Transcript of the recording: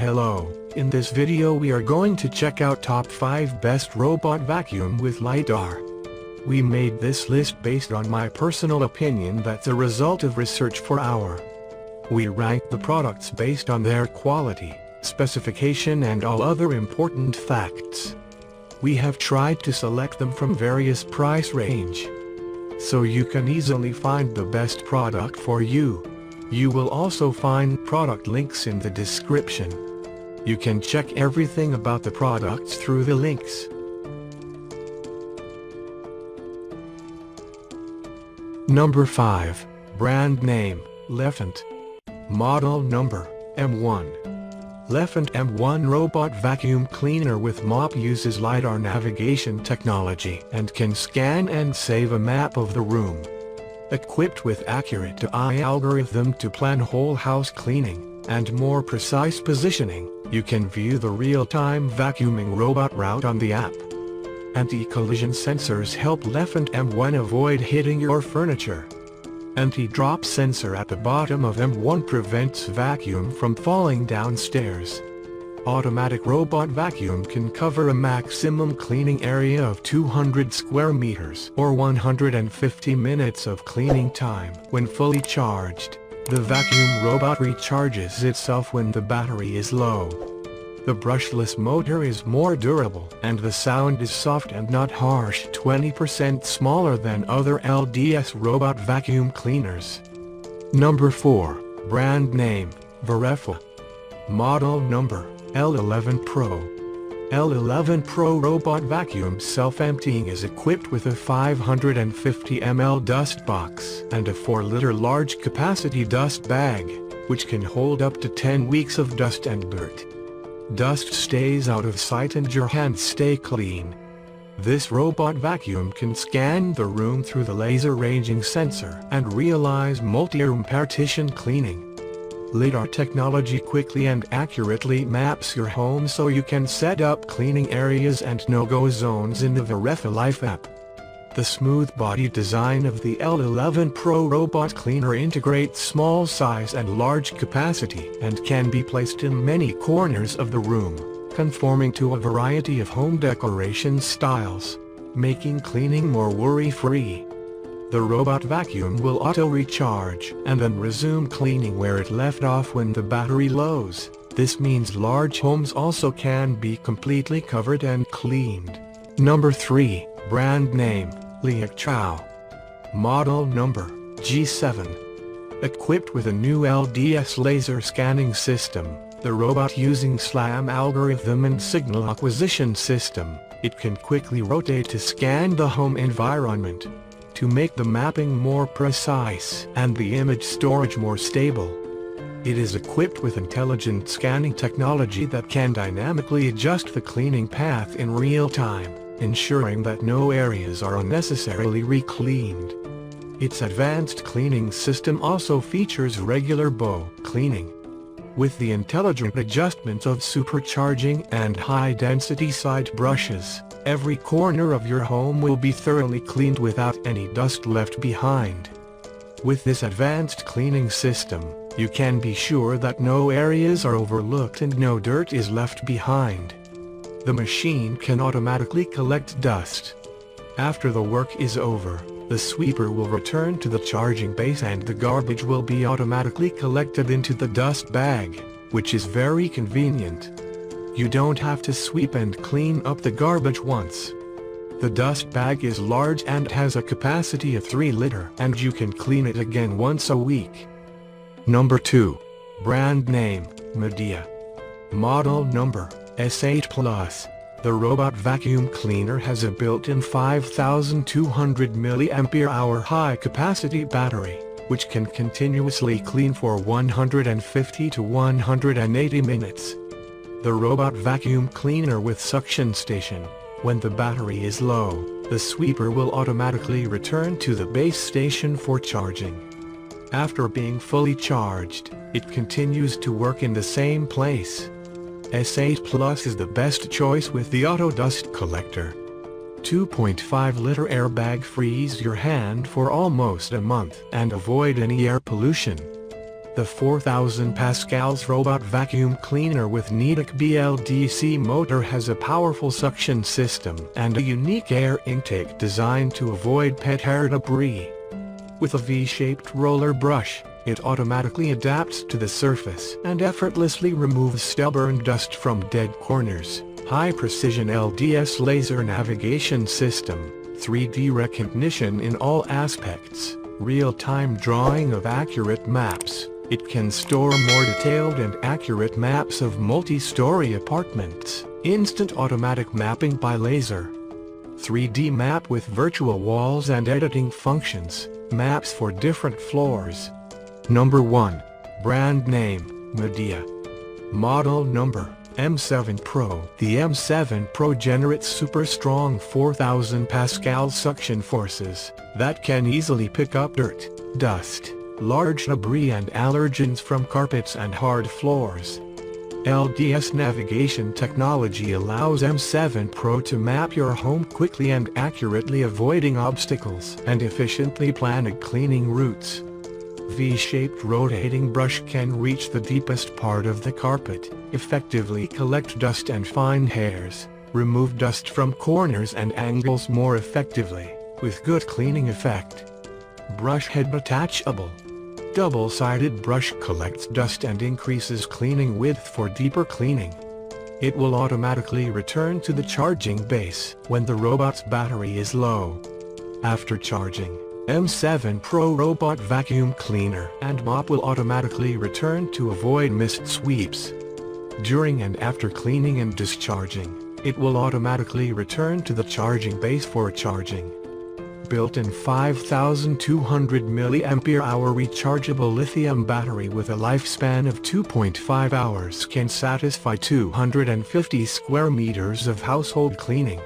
Hello, in this video we are going to check out top 5 best robot vacuum with Lidar. We made this list based on my personal opinion that's a result of research for our. We ranked the products based on their quality, specification and all other important facts. We have tried to select them from various price range, so you can easily find the best product for you. You will also find product links in the description. You can check everything about the products through the links. Number 5. Brand name, Lefant. Model number, M1. Lefant M1 robot vacuum cleaner with mop uses Lidar navigation technology and can scan and save a map of the room. Equipped with accurate AI algorithm to plan whole house cleaning, and more precise positioning, you can view the real-time vacuuming robot route on the app. Anti-collision sensors help Lefant M1 avoid hitting your furniture. Anti-drop sensor at the bottom of M1 prevents vacuum from falling downstairs. Automatic robot vacuum can cover a maximum cleaning area of 200 square meters or 150 minutes of cleaning time. When fully charged, the vacuum robot recharges itself when the battery is low. The brushless motor is more durable and the sound is soft and not harsh, 20% smaller than other LDS robot vacuum cleaners. Number 4. Brand name, Verefa. Model number, L11 Pro. L11 Pro robot vacuum self-emptying is equipped with a 550 ml dust box and a 4-liter large capacity dust bag, which can hold up to 10 weeks of dust and dirt. Dust stays out of sight and your hands stay clean. This robot vacuum can scan the room through the laser ranging sensor and realize multi-room partition cleaning. Lidar technology quickly and accurately maps your home so you can set up cleaning areas and no-go zones in the Verefa Life app. The smooth body design of the L11 Pro robot cleaner integrates small size and large capacity and can be placed in many corners of the room, conforming to a variety of home decoration styles, making cleaning more worry-free. The robot vacuum will auto-recharge and then resume cleaning where it left off when the battery lows. This means large homes also can be completely covered and cleaned. Number 3. Brand name, Liectroux. Model number, G7. Equipped with a new LDS laser scanning system, the robot using SLAM algorithm and signal acquisition system, it can quickly rotate to scan the home environment, to make the mapping more precise and the image storage more stable. It is equipped with intelligent scanning technology that can dynamically adjust the cleaning path in real time, ensuring that no areas are unnecessarily re-cleaned. Its advanced cleaning system also features regular bow cleaning. With the intelligent adjustments of supercharging and high-density side brushes, every corner of your home will be thoroughly cleaned without any dust left behind. With this advanced cleaning system, you can be sure that no areas are overlooked and no dirt is left behind. The machine can automatically collect dust. After the work is over, the sweeper will return to the charging base and the garbage will be automatically collected into the dust bag, which is very convenient. You don't have to sweep and clean up the garbage once. The dust bag is large and has a capacity of 3 liters and you can clean it again once a week. Number 2. Brand name, Midea. Model number, S8 Plus. The robot vacuum cleaner has a built-in 5200 mAh high-capacity battery, which can continuously clean for 150 to 180 minutes. The robot vacuum cleaner with suction station. When the battery is low, the sweeper will automatically return to the base station for charging. After being fully charged, it continues to work in the same place. S8 Plus is the best choice with the auto dust collector. 2.5-liter airbag frees your hand for almost a month and avoid any air pollution. The 4000 pascals robot vacuum cleaner with Midea BLDC motor has a powerful suction system and a unique air intake designed to avoid pet hair debris. With a V-shaped roller brush, it automatically adapts to the surface and effortlessly removes stubborn dust from dead corners. High-precision LDS laser navigation system, 3D recognition in all aspects, real-time drawing of accurate maps. It can store more detailed and accurate maps of multi-story apartments, instant automatic mapping by laser, 3D map with virtual walls and editing functions, maps for different floors. Number 1. Brand name, Midea. Model number, M7 Pro. The M7 Pro generates super strong 4000 pascal suction forces that can easily pick up dirt, dust, large debris and allergens from carpets and hard floors. LDS navigation technology allows M7 Pro to map your home quickly and accurately, avoiding obstacles and efficiently planning cleaning routes. V-shaped rotating brush can reach the deepest part of the carpet, effectively collect dust and fine hairs, remove dust from corners and angles more effectively, with good cleaning effect. Brush head detachable. Double-sided brush collects dust and increases cleaning width for deeper cleaning. It will automatically return to the charging base when the robot's battery is low. After charging, M7 Pro robot vacuum cleaner and mop will automatically return to avoid mist sweeps. During and after cleaning and discharging, it will automatically return to the charging base for charging. Built-in 5200 mAh rechargeable lithium battery with a lifespan of 2.5 hours can satisfy 250 square meters of household cleaning.